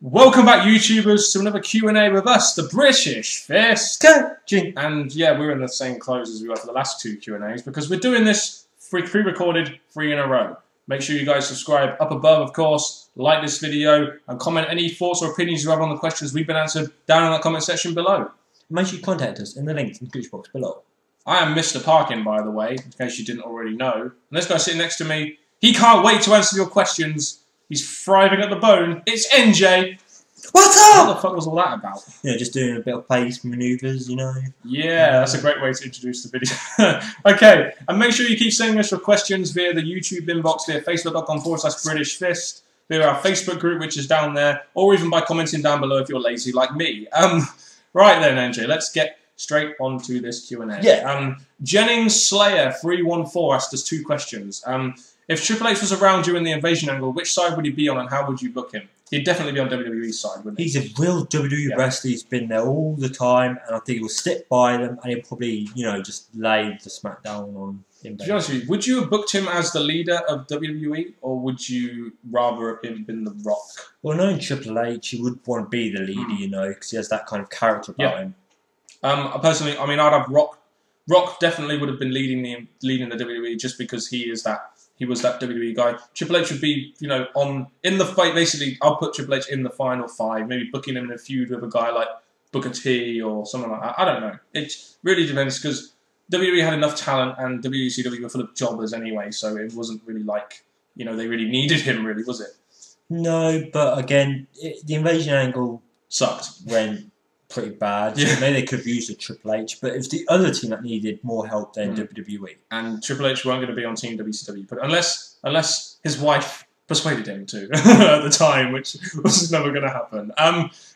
Welcome back, YouTubers, to another Q&A with us, the British Fist. And yeah, we're in the same clothes as we were for the last two Q&As because we're doing this pre-recorded 3 in a row. Make sure you guys subscribe up above, of course, like this video, and comment any thoughts or opinions you have on the questions we've been answered down in the comment section below. Make sure you contact us in the links in the description box below. I am Mr. Parkin, by the way, in case you didn't already know. And this guy sitting next to me, he can't wait to answer your questions. He's thriving at the bone. It's NJ. What's up? What the fuck was all that about? You know, just doing a bit of pace manoeuvres, you know. Yeah, that's a great way to introduce the video. Okay, and make sure you keep sending us your questions via the YouTube inbox, via facebook.com/British Fist, via our Facebook group, which is down there, or even by commenting down below if you're lazy like me. Right then, NJ, let's get straight onto this Q&A. Yeah. Jennings Slayer 314 asked us 2 questions. If Triple H was around during the invasion angle, which side would he be on and how would you book him? He'd definitely be on WWE's side, wouldn't he? He's a real WWE wrestler. He's been there all the time, and I think he'll stick by them, and he'll probably, you know, just lay the smackdown on him. To be honest with you, would you have booked him as the leader of WWE, or would you rather have been The Rock? Well, knowing Triple H, he would want to be the leader, you know, because he has that kind of character about him. Personally, I mean, I'd have Rock. Rock definitely would have been leading the WWE just because he was that WWE guy. Triple H would be, you know, in the fight. Basically, I'll put Triple H in the final 5, maybe booking him in a feud with a guy like Booker T or someone like that. I don't know. It really depends because WWE had enough talent and WCW were full of jobbers anyway, so it wasn't really like, you know, they really needed him, really, was it? No, but again, the invasion angle sucked. Went pretty bad. So maybe they could have used a Triple H, but it was the other team that needed more help than WWE. And Triple H weren't going to be on Team WCW, but unless his wife persuaded him to at the time, which was never going to happen.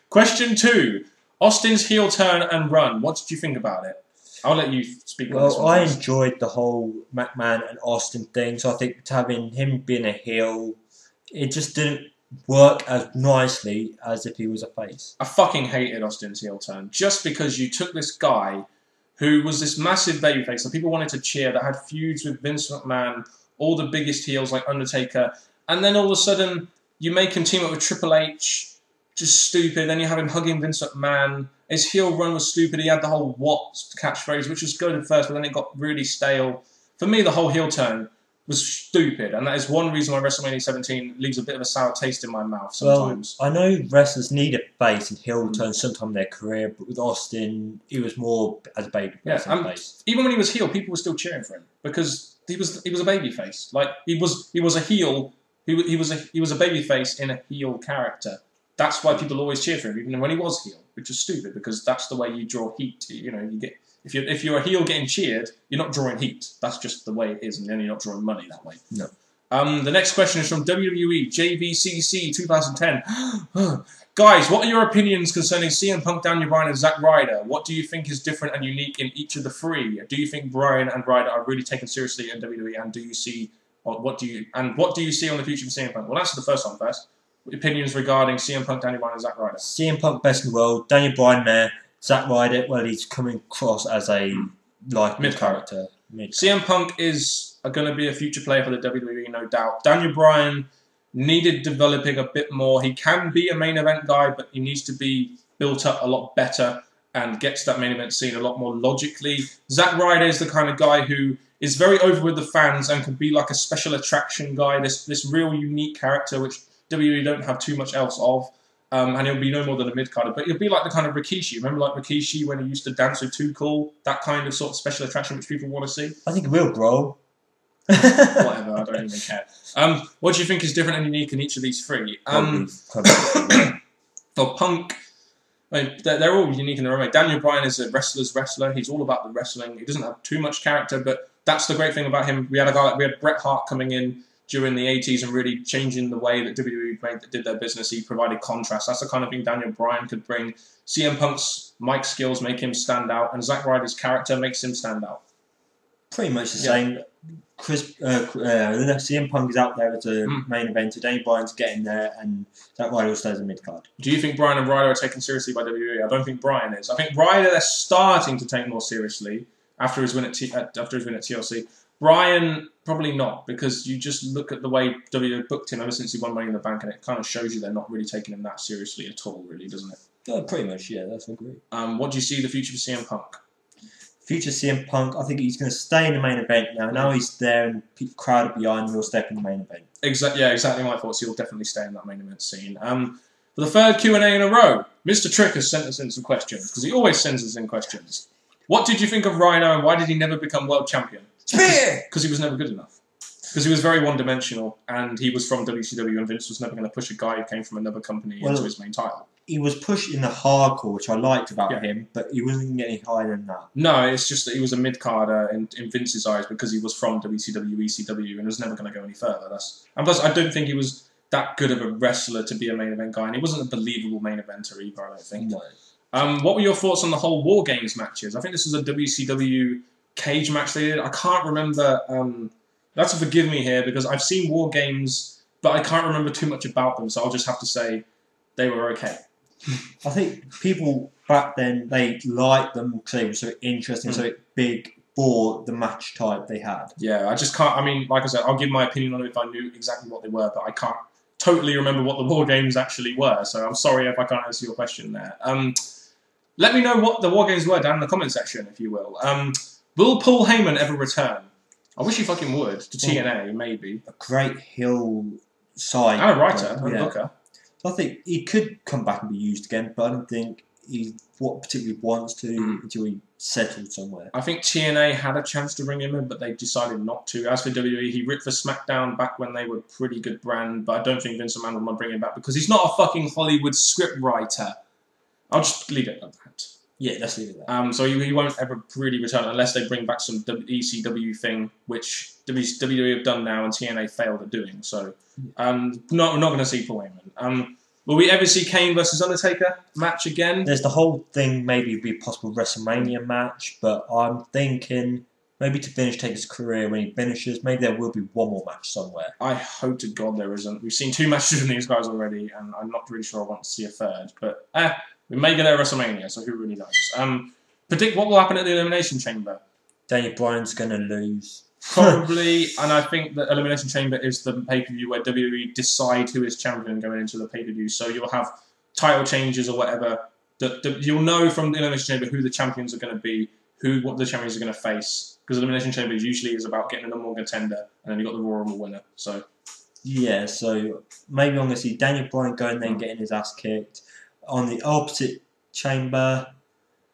Question 2: Austin's heel turn and run. What did you think about it? I'll let you speak. Well, on this one I first. enjoyed the whole McMahon and Austin thing. So I think having him being a heel, it just didn't work as nicely as if he was a face. I fucking hated Austin's heel turn just because you took this guy who was this massive babyface that people wanted to cheer, that had feuds with Vince McMahon, all the biggest heels like Undertaker, and then all of a sudden you make him team up with Triple H, just stupid. Then you have him hugging Vince McMahon. His heel run was stupid. He had the whole "what" catchphrase, which was good at first, but then it got really stale. For me, the whole heel turn was stupid, and that is one reason why WrestleMania 17 leaves a bit of a sour taste in my mouth sometimes. Well, I know wrestlers need a face and heel turn sometime in their career, but with Austin, he was more as a baby face. Even when he was heel, people were still cheering for him because he was a baby face. Like he was a heel. He was a baby face in a heel character. That's why people always cheer for him, even when he was heel, which is stupid because that's the way you draw heat. You know, you get. If you're a heel getting cheered, you're not drawing heat. That's just the way it is, and then you're not drawing money that way. No. The next question is from WWE JVCC 2010. Guys, what are your opinions concerning CM Punk, Daniel Bryan, and Zack Ryder? What do you think is different and unique in each of the 3? Do you think Bryan and Ryder are really taken seriously in WWE? And what do you see on the future of CM Punk? We'll answer the first one first. Opinions regarding CM Punk, Daniel Bryan, and Zack Ryder. CM Punk best in the world. Daniel Bryan there. Zack Ryder, well, he's coming across as a mid-character. CM Punk is going to be a future player for the WWE, no doubt. Daniel Bryan needed developing a bit more. He can be a main event guy, but he needs to be built up a lot better and get to that main event scene a lot more logically. Zack Ryder is the kind of guy who is very over with the fans and can be like a special attraction guy, this real unique character which WWE don't have too much else of. And he'll be no more than a mid-carder, but he'll be like the kind of Rikishi. Remember like Rikishi when he used to dance with Too Cool? That kind of sort of special attraction which people want to see? I think he will grow. Whatever, I don't even care. What do you think is different and unique in each of these 3? For Punk, I mean, they're all unique in their own way. Daniel Bryan is a wrestler's wrestler. He's all about the wrestling. He doesn't have too much character, but that's the great thing about him. We had Bret Hart coming in during the 80s and really changing the way that WWE did their business. He provided contrast. That's the kind of thing Daniel Bryan could bring. CM Punk's mic skills make him stand out, and Zack Ryder's character makes him stand out. Pretty much the same. CM Punk is out there as a main eventer. Daniel Bryan's getting there, and Zack Ryder stays a mid-card. Do you think Bryan and Ryder are taken seriously by WWE? I don't think Bryan is. I think Ryder they're starting to take more seriously after his win at TLC. Bryan, Probably not, because you just look at the way WWE booked him ever since he won Money in the Bank, and it kind of shows you they're not really taking him that seriously at all, really, doesn't it? Pretty much, yeah, that's agree. What do you see the future for CM Punk? Future CM Punk, I think he's going to stay in the main event now. Now he's there and crowd behind him, he'll step in the main event. Exactly my thoughts. He'll definitely stay in that main event scene. For the third Q&A in a row, Mr. Trick has sent us in some questions, because he always sends us in questions. What did you think of Rhino, and why did he never become world champion? Spear! Because he was never good enough. Because he was very one-dimensional, and he was from WCW, and Vince was never going to push a guy who came from another company into his main title. He was pushed in the hardcore, which I liked about him, but he wasn't getting higher than that. No, it's just that he was a mid-carder in Vince's eyes because he was from WCW, ECW, and was never going to go any further. And plus, I don't think he was that good of a wrestler to be a main event guy, and he wasn't a believable main eventer either, I don't think. No. What were your thoughts on the whole War Games matches? I think this was a WCW cage match they did. I can't remember. You have to forgive me here because I've seen War Games, but I can't remember too much about them, so I'll just have to say they were okay. I think people back then, they liked them because they were so interesting, so big for the match type they had. Yeah, I just can't. I mean, like I said, I'll give my opinion on it if I knew exactly what they were, but I can't totally remember what the War Games actually were, so I'm sorry if I can't answer your question there. Let me know what the War Games were down in the comment section, if you will. Will Paul Heyman ever return? I wish he fucking would. To TNA, maybe. A great heel side. And a writer, and a booker. I think he could come back and be used again, but I don't think he particularly wants to until he settled somewhere. I think TNA had a chance to bring him in, but they decided not to. As for WWE, he ripped for SmackDown back when they were a pretty good brand, but I don't think Vince McMahon would want to bring him back because he's not a fucking Hollywood script writer. I'll just leave it at that. Yeah, let's leave it at that. So he won't ever really return unless they bring back some ECW thing, which WWE have done now and TNA failed at doing. So we're not going to see Paul Heyman. Will we ever see Kane versus Undertaker match again? There's the whole thing, maybe it'd be a possible WrestleMania match, but I'm thinking maybe to finish Taker's career when he finishes, maybe there will be one more match somewhere. I hope to God there isn't. We've seen 2 matches from these guys already, and I'm not really sure I want to see a third. But we may get there at WrestleMania, so who really knows? Predict what will happen at the Elimination Chamber. Daniel Bryan's going to lose. Probably, and I think the Elimination Chamber is the pay-per-view where WWE decide who is champion going into the pay-per-view. So you'll have title changes or whatever. You'll know from the Elimination Chamber who the champions are going to be, what the champions are going to face. Because Elimination Chamber usually is about getting a number 1 contender, and then you've got the Royal Rumble winner. So yeah, so maybe I'm going to see Daniel Bryan going there and getting his ass kicked. On the opposite chamber,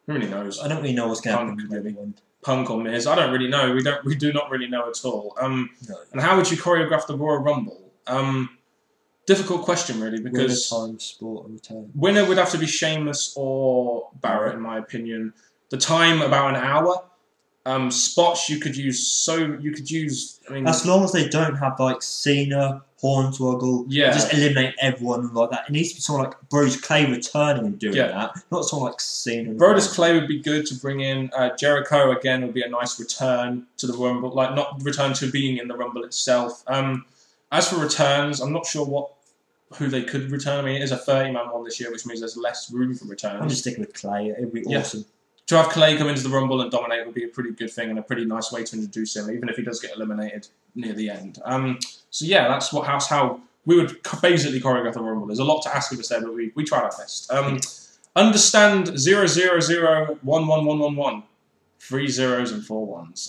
who really knows? I don't really know what's going to happen with everyone. Punk or Miz, I don't really know. We do not really know at all. No. And how would you choreograph the Royal Rumble? Difficult question, really, because winner, time, sport, and return. Winner would have to be Sheamus or Barrett, in my opinion. The time about an hour. Spots you could use. I mean, as long as they don't have like Cena, Hornswoggle, just eliminate everyone like that. It needs to be someone like Brodus Clay returning and doing that, not someone like Cena. Brodus Clay would be good to bring in. Jericho again would be a nice return to the Rumble, like not return to being in the Rumble itself. As for returns, I'm not sure who they could return. I mean, it is a 30-man one this year, which means there's less room for returns. I'm just sticking with Clay. It'd be awesome. To have Clay come into the Rumble and dominate would be a pretty good thing and a pretty nice way to introduce him, even if he does get eliminated near the end. So yeah, that's how we would basically choreograph the Rumble. There's a lot to ask of us there, but we tried our best. Understand 0 0 0 1 1 1 1 1. 3 zeros and 4 ones.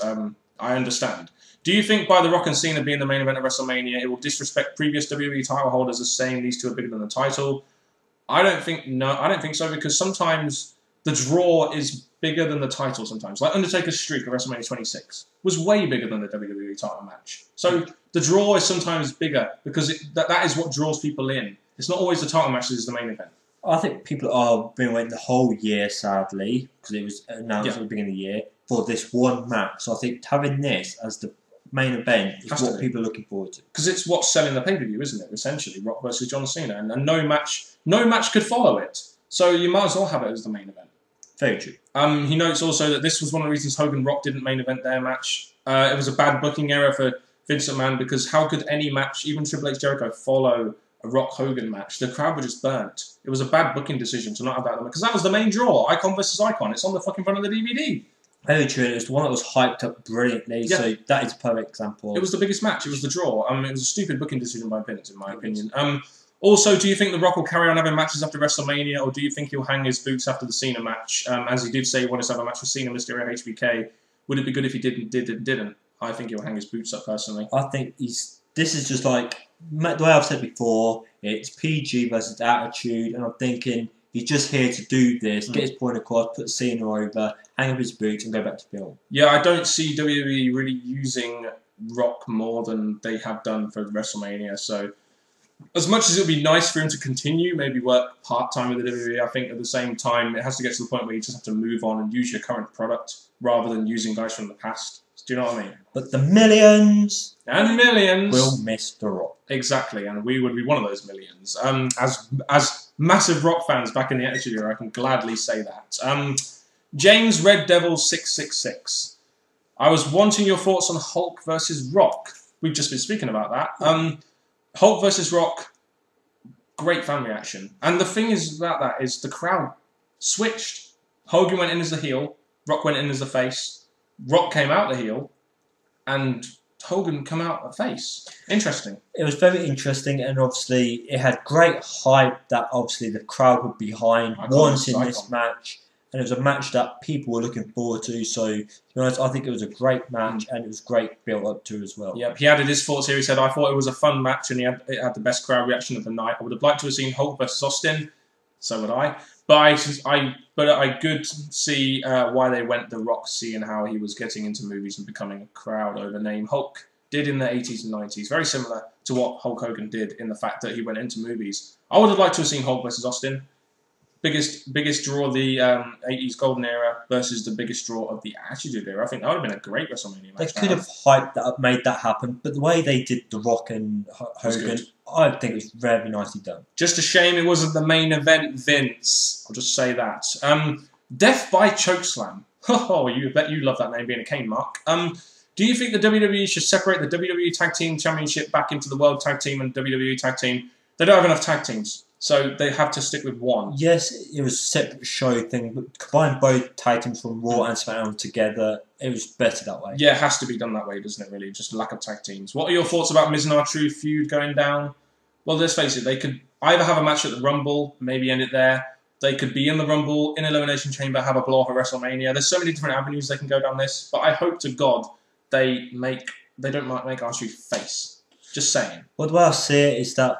I understand. Do you think by The Rock and Cena being the main event of WrestleMania, it will disrespect previous WWE title holders as saying these two are bigger than the title? I don't think so, because sometimes the draw is bigger than the title sometimes. Like Undertaker's streak at WrestleMania 26 was way bigger than the WWE title match. So the draw is sometimes bigger because that is what draws people in. It's not always the title match that is the main event. I think people are been waiting the whole year, sadly, because it was announced at the beginning of the year, for this one match. So I think having this as the main event is what people are looking forward to. Because it's what's selling the pay-per-view, isn't it, essentially? Rock versus John Cena. And no match could follow it. So you might as well have it as the main event. Very true. He notes also that this was one of the reasons Hogan Rock didn't main event their match. It was a bad booking error for Vince McMahon because how could any match, even Triple H Jericho, follow a Rock Hogan match? The crowd were just burnt. It was a bad booking decision to not have that because that was the main draw. Icon versus Icon. It's on the fucking front of the DVD. Very true. It was the one that was hyped up brilliantly, so that is a perfect example. It was the biggest match. It was the draw. It was a stupid booking decision by Vince, in my opinion. Also, do you think The Rock will carry on having matches after WrestleMania, or do you think he'll hang his boots after the Cena match? As he did say he wanted to have a match with Cena, Mysterio, HBK. Would it be good if he didn't? I think he'll hang his boots up, personally. I think this is just like, the way I've said before, it's PG versus Attitude, and I'm thinking he's just here to do this, get his point across, put Cena over, hang up his boots, and go back to film. Yeah, I don't see WWE really using Rock more than they have done for WrestleMania, so as much as it would be nice for him to continue, maybe work part-time with the WWE, I think at the same time it has to get to the point where you just have to move on and use your current product rather than using guys from the past. Do you know what I mean? But the millions and millions will miss The Rock. Exactly, and we would be one of those millions. As massive Rock fans back in the Attitude Era, I can gladly say that. James Red Devil 666. I was wanting your thoughts on Hulk versus Rock. We've just been speaking about that. Hulk versus Rock, great fan reaction. And the thing is about that is the crowd switched. Hogan went in as the heel, Rock went in as the face, Rock came out the heel, and Hogan come out the face. Interesting. It was very interesting, and obviously it had great hype that obviously the crowd were behind wanting this match. And it was a match that people were looking forward to. So, to be honest, I think it was a great match, and it was great built up to as well. Yep, he added his thoughts here. He said, I thought it was a fun match, and it had the best crowd reaction of the night. I would have liked to have seen Hulk versus Austin. So would I. But I could see why they went The Rock, seeing how he was getting into movies and becoming a crowd over name. Hulk did in the 80s and 90s. Very similar to what Hulk Hogan did in the fact that he went into movies. I would have liked to have seen Hulk versus Austin. Biggest draw of the 80s Golden Era versus the biggest draw of the Attitude Era. I think that would have been a great WrestleMania match. They could have hyped that up, made that happen, but the way they did The Rock and Hogan, I think it was very nicely done. Just a shame it wasn't the main event, Vince. I'll just say that. Death by Chokeslam. Oh, you bet you love that name, being a Kane mark. Do you think the WWE should separate the WWE Tag Team Championship back into the World Tag Team and WWE Tag Team? They don't have enough tag teams. So they have to stick with one. Yes, it was a separate show thing, but combine both tag teams from Raw and SmackDown together, it was better that way. Yeah, it has to be done that way, doesn't it, really? Just lack of tag teams. What are your thoughts about Miz and R-Truth feud going down? Well, let's face it, they could either have a match at the Rumble, maybe end it there. They could be in the Rumble, in Elimination Chamber, have a blow-off at WrestleMania. There's so many different avenues they can go down this, but I hope to God they don't make R-Truth face. Just saying. Well, the way I see it is that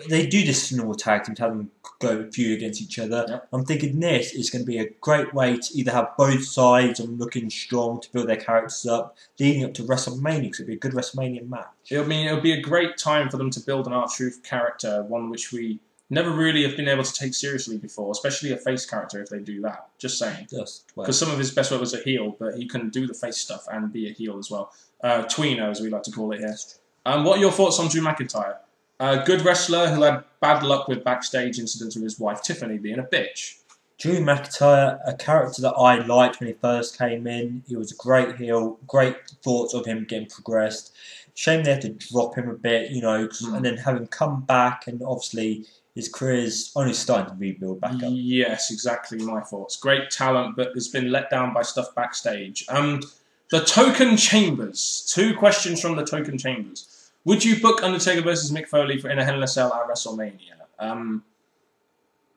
they do this in all tag teams, have them go feud against each other. Yep. I'm thinking this is going to be a great way to either have both sides and looking strong to build their characters up, leading up to WrestleMania, because it'll be a good WrestleMania match. It'll be a great time for them to build an R-Truth character, one which we never really have been able to take seriously before, especially a face character if they do that. Just saying. Because some of his best work was a heel, but he couldn't do the face stuff and be a heel as well. Tweener, as we like to call it here. What are your thoughts on Drew McIntyre? A good wrestler who had bad luck with backstage incidents with his wife Tiffany being a bitch. Drew McIntyre, a character that I liked when he first came in. He was a great heel. Great thoughts of him getting progressed. Shame they had to drop him a bit, and then have him come back, and obviously his career is only starting to rebuild back up. Yes, exactly my thoughts. Great talent, but has been let down by stuff backstage. The Token Chambers. 2 questions from the Token Chambers. Would you book Undertaker versus Mick Foley in a Hell in a Cell at WrestleMania?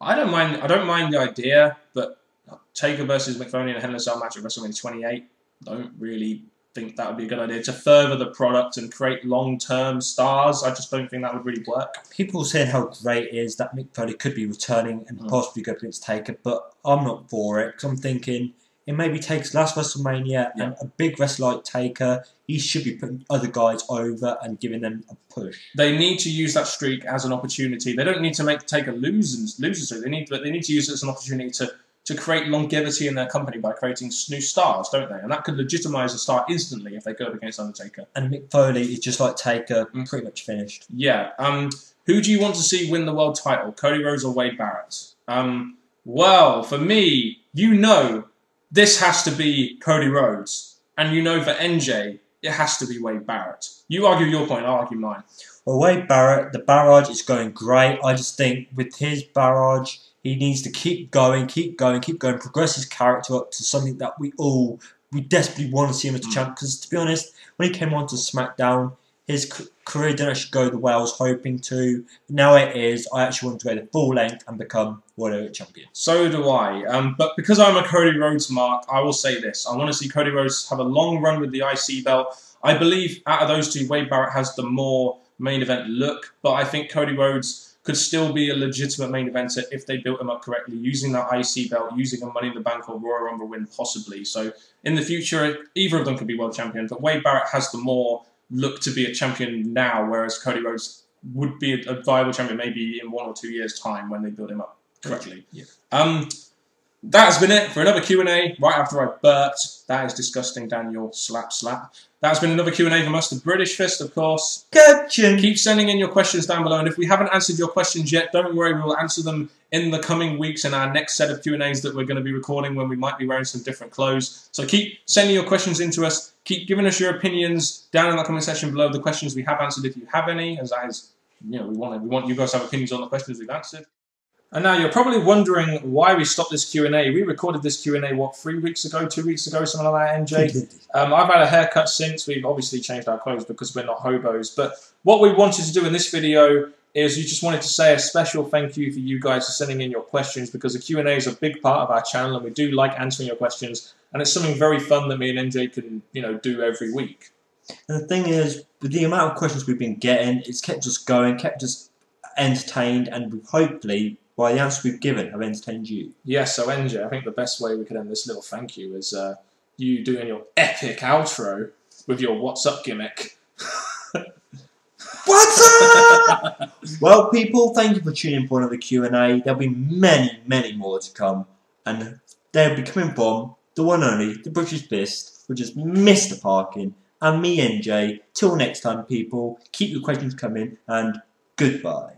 I don't mind the idea, but Taker versus Mick Foley in a Hell in a Cell match at WrestleMania 28. Don't really think that would be a good idea to further the product and create long-term stars. I just don't think that would really work. People saying how great it is that Mick Foley could be returning and possibly go against Taker, but I'm not for it, because I'm thinking it maybe takes last WrestleMania and a big wrestler like Taker, he should be putting other guys over and giving them a push. They need to use that streak as an opportunity. They don't need to make Taker lose. They need to use it as an opportunity to create longevity in their company by creating new stars, don't they? And that could legitimize a star instantly if they go up against Undertaker. And Mick Foley is just like Taker, pretty much finished. Yeah. Who do you want to see win the world title, Cody Rhodes or Wade Barrett? Well, for me, this has to be Cody Rhodes. And for NJ, it has to be Wade Barrett. You argue your point, I'll argue mine. Well, Wade Barrett, the barrage is going great. I just think with his barrage, He needs to keep going, progress his character up to something that we desperately want to see him as a champ. Because to be honest, when he came on to SmackDown, his career didn't actually go the way I was hoping to. Now it is. I actually want to go the full length and become World Heavyweight Champion. So do I. But because I'm a Cody Rhodes mark, I will say this. I want to see Cody Rhodes have a long run with the IC belt. I believe out of those two, Wade Barrett has the more main event look. But I think Cody Rhodes could still be a legitimate main eventer if they built him up correctly, using that IC belt, using a Money in the Bank or Royal Rumble win possibly. So in the future, either of them could be world champion. But Wade Barrett has the more look to be a champion now, whereas Cody Rhodes would be a viable champion maybe in 1 or 2 years' time when they build him up correctly. Yeah. That has been it for another Q&A right after I burped. That is disgusting, Daniel. Slap, slap. That has been another Q&A from us, the British Fist, of course. Gotcha. Keep sending in your questions down below, and if we haven't answered your questions yet, don't worry, we will answer them in the coming weeks in our next set of Q&As that we're going to be recording when we might be wearing some different clothes. So keep sending your questions in to us. Keep giving us your opinions down in the comment section below, the questions we have answered if you have any, as that is, you know, we want you guys to have opinions on the questions we've answered. And now you're probably wondering why we stopped this Q&A. We recorded this Q&A, what, 3 weeks ago, 2 weeks ago, something like that, NJ? I've had a haircut since. We've obviously changed our clothes because we're not hobos. But what we wanted to do in this video is we just wanted to say a special thank you for you guys for sending in your questions, because the Q&A is a big part of our channel and we do like answering your questions. And it's something very fun that me and NJ can, you know, do every week. And the thing is, with the amount of questions we've been getting, it's kept us going, kept us entertained, and hopefully, by the answers we've given, have entertained you. Yes, so NJ, I think the best way we could end this little thank you is you doing your epic outro with your What's Up gimmick. What's up? Well, people, thank you for tuning in for another Q&A. There'll be many, many more to come. And they'll be coming from the one and only, the British Fist, which is Mr. Parkin, and me, NJ. Till next time, people, keep your questions coming, and goodbye.